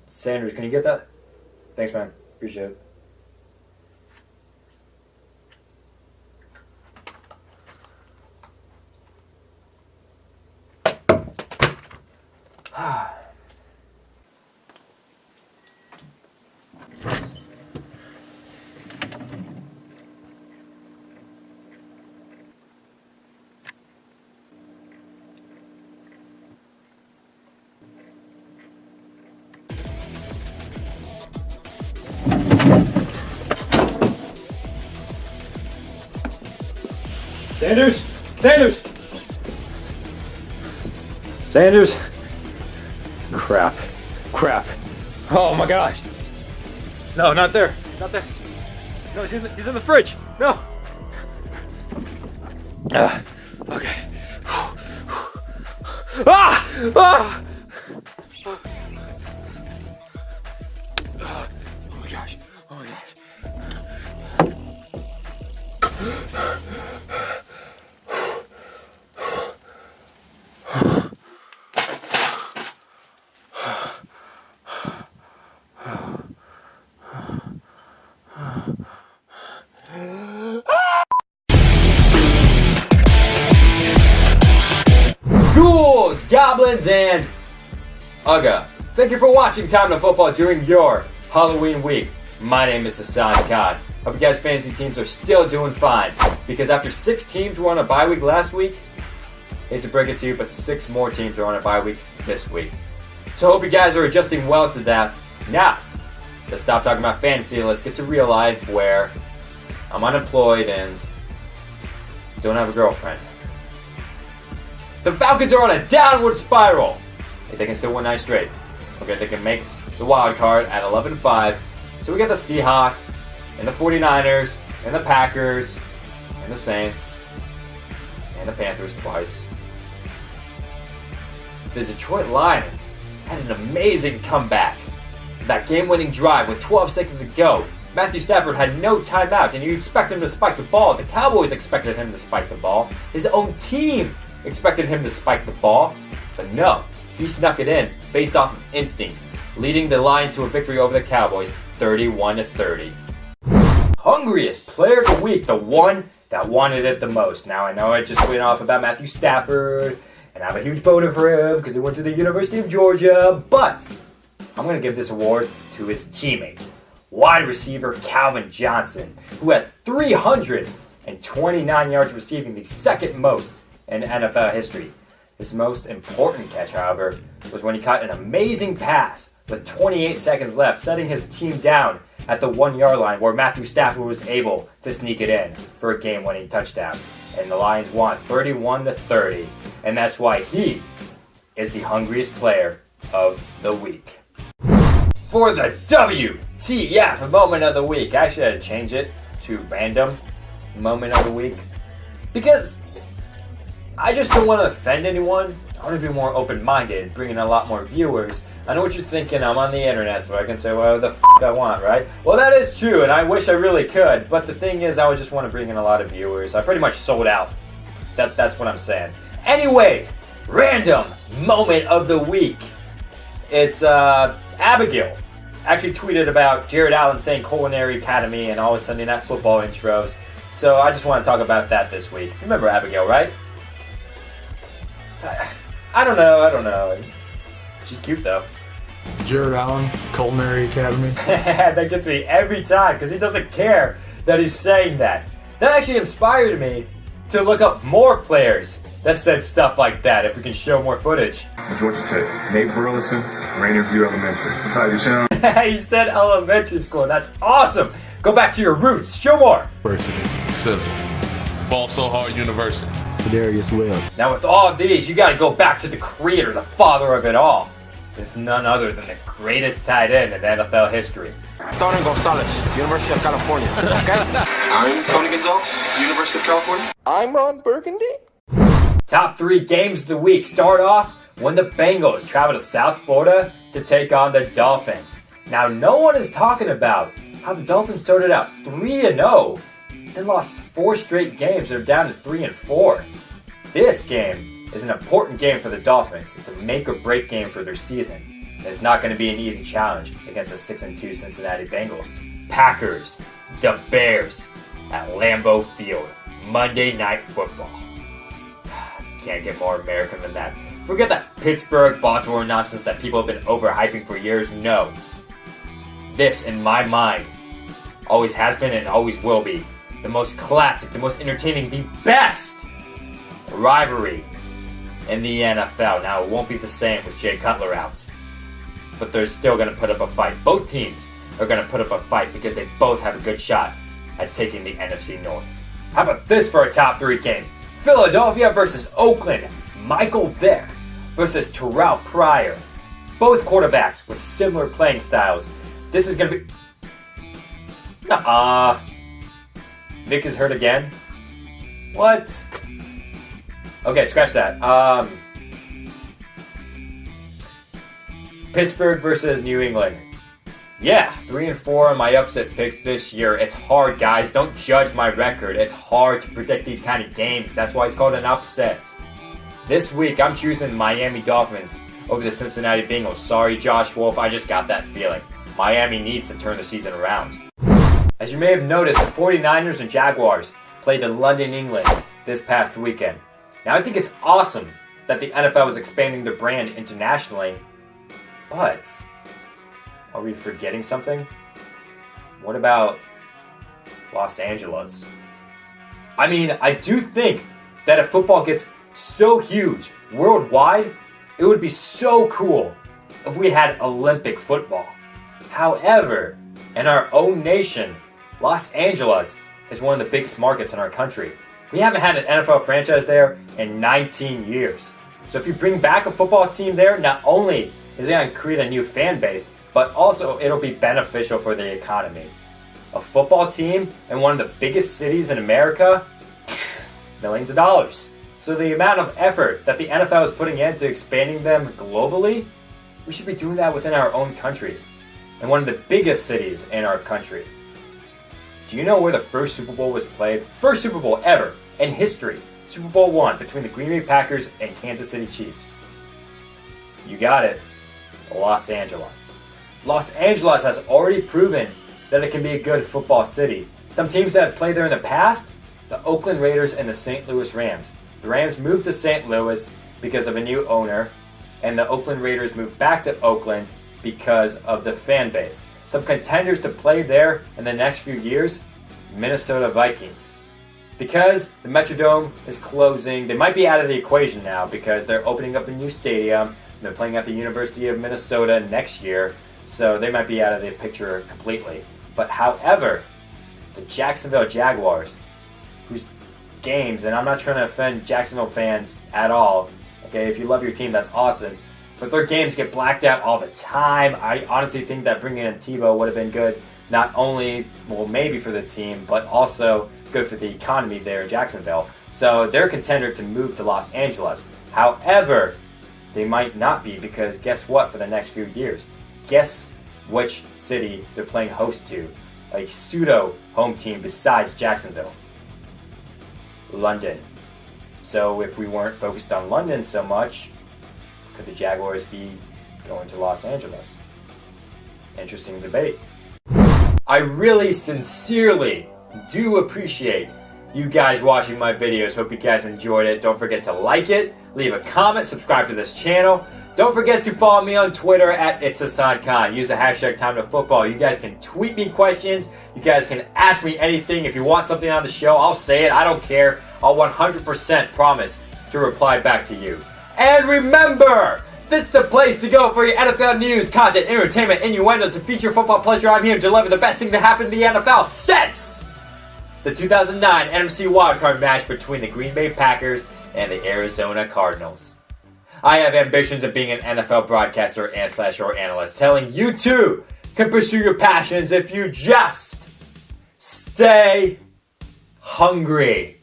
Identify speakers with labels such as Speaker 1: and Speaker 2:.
Speaker 1: Sanders, can you get that? Thanks, man. Appreciate it. Sanders! Sanders! Sanders! Crap. Crap. Oh my gosh. No, not there. Not there. No, he's in the fridge. No. Okay. Ah! Ah! Oh my gosh. Oh my gosh. Ghouls, goblins, and Ugga. Thank you for watching Time to Football during your Halloween week. My name is Hassan Khan. Hope you guys' fantasy teams are still doing fine. Because after 6 teams were on a bye week last week, hate to break it to you, but 6 more teams are on a bye week this week. So I hope you guys are adjusting well to that. Now, let's stop talking about fantasy and let's get to real life where I'm unemployed and don't have a girlfriend. The Falcons are on a downward spiral. If they can still win 9 straight. Okay, they can make the wild card at 11-5. So we got the Seahawks and the 49ers and the Packers and the Saints and the Panthers twice. The Detroit Lions had an amazing comeback. That game-winning drive with 12 seconds to go. Matthew Stafford had no timeout, and you expect him to spike the ball. The Cowboys expected him to spike the ball. His own team expected him to spike the ball, but no, he snuck it in based off of instinct, leading the Lions to a victory over the Cowboys, 31-30. Hungriest player of the week, the one that wanted it the most. Now I know I just went off about Matthew Stafford, and I have a huge boner for him because he went to the University of Georgia, but I'm going to give this award to his teammates. Wide receiver Calvin Johnson, who had 329 yards receiving, the second most in NFL history. His most important catch, however, was when he caught an amazing pass with 28 seconds left, setting his team down at the 1-yard line where Matthew Stafford was able to sneak it in for a game-winning touchdown. And the Lions won 31-30, and that's why he is the hungriest player of the week. For the WTF moment of the week, I actually had to change it to random moment of the week because I just don't want to offend anyone. I want to be more open-minded, bring in a lot more viewers. I know what you're thinking. I'm on the internet, so I can say whatever the I want, right? Well, that is true, and I wish I really could. But the thing is, I would just want to bring in a lot of viewers. I pretty much sold out. That's what I'm saying. Anyways, random moment of the week. It's Abigail actually tweeted about Jared Allen saying Culinary Academy and always Sunday Night Football intros. So I just want to talk about that this week. Remember Abigail, right? I don't know. She's cute though.
Speaker 2: Jared Allen, Culinary Academy.
Speaker 1: That gets me every time because he doesn't care that he's saying that. That actually inspired me to look up more players that said stuff like that if we can show more footage.
Speaker 3: Georgia Tech, Nate Burleson, Rainier View Elementary. Tiger Sean.
Speaker 1: He said elementary school. That's awesome. Go back to your roots. Show more.
Speaker 2: University.
Speaker 4: Sizzle. Ball So Hard University.
Speaker 2: Darius Webb.
Speaker 1: Now with all of these, you got to go back to the creator, the father of it all. It's none other than the greatest tight end in NFL history.
Speaker 5: Tony Gonzalez, University of California. Okay?
Speaker 6: I'm Tony Gonzalez, University of California.
Speaker 5: I'm Ron Burgundy.
Speaker 1: Top 3 games of the week start off when the Bengals travel to South Florida to take on the Dolphins. Now, no one is talking about how the Dolphins started out 3-0, then lost 4 straight games and are down to 3-4. This game is an important game for the Dolphins. It's a make or break game for their season. It's not going to be an easy challenge against the 6-2 Cincinnati Bengals. Packers, the Bears, at Lambeau Field, Monday Night Football. Can't get more American than that. Forget that Pittsburgh, Baltimore nonsense that people have been overhyping for years. No. This, in my mind, always has been and always will be the most classic, the most entertaining, the best rivalry in the NFL. Now, it won't be the same with Jay Cutler out, but they're still going to put up a fight. Both teams are going to put up a fight because they both have a good shot at taking the NFC North. How about this for a top 3 game? Philadelphia versus Oakland. Michael Vick versus Terrell Pryor. Both quarterbacks with similar playing styles. This is going to be... Nuh-uh. Vick is hurt again? What? Okay, scratch that. Pittsburgh versus New England. Yeah, 3-4 on my upset picks this year. It's hard, guys. Don't judge my record. It's hard to predict these kind of games. That's why it's called an upset. This week, I'm choosing Miami Dolphins over the Cincinnati Bengals. Sorry, Josh Wolf. I just got that feeling. Miami needs to turn the season around. As you may have noticed, the 49ers and Jaguars played in London, England this past weekend. Now, I think it's awesome that the NFL is expanding their brand internationally, but are we forgetting something? What about Los Angeles? I mean, I do think that if football gets so huge worldwide, it would be so cool if we had Olympic football. However, in our own nation, Los Angeles is one of the biggest markets in our country. We haven't had an NFL franchise there in 19 years. So if you bring back a football team there, not only is it going to create a new fan base, but also it'll be beneficial for the economy. A football team in one of the biggest cities in America, millions of dollars. So the amount of effort that the NFL is putting into expanding them globally, we should be doing that within our own country, in one of the biggest cities in our country. Do you know where the first Super Bowl was played? First Super Bowl ever in history. Super Bowl I between the Green Bay Packers and Kansas City Chiefs. You got it. Los Angeles. Los Angeles has already proven that it can be a good football city. Some teams that have played there in the past, the Oakland Raiders and the St. Louis Rams. The Rams moved to St. Louis because of a new owner, and the Oakland Raiders moved back to Oakland because of the fan base. Some contenders to play there in the next few years, Minnesota Vikings. Because the Metrodome is closing, they might be out of the equation now because they're opening up a new stadium. They're playing at the University of Minnesota next year, so they might be out of the picture completely. But however, the Jacksonville Jaguars, whose games, and I'm not trying to offend Jacksonville fans at all, okay, if you love your team, that's awesome, but their games get blacked out all the time. I honestly think that bringing in Tebow would have been good, not only, well, maybe for the team, but also good for the economy there in Jacksonville. So they're a contender to move to Los Angeles. However, they might not be, because guess what for the next few years? Guess which city they're playing host to? A pseudo home team besides Jacksonville. London. So if we weren't focused on London so much, could the Jaguars be going to Los Angeles? Interesting debate. I really sincerely do appreciate you guys watching my videos. Hope you guys enjoyed it. Don't forget to like it, leave a comment, subscribe to this channel. Don't forget to follow me on Twitter at @It'sHassanKhan. Use the hashtag #TimeToFootball. You guys can tweet me questions. You guys can ask me anything. If you want something on the show, I'll say it. I don't care. I'll 100% promise to reply back to you. And remember, this is the place to go for your NFL news, content, entertainment, innuendos, and feature football pleasure. I'm here to deliver the best thing to happen to the NFL since the 2009 NFC wildcard match between the Green Bay Packers and the Arizona Cardinals. I have ambitions of being an NFL broadcaster and/or analyst, telling you too can pursue your passions if you just stay hungry.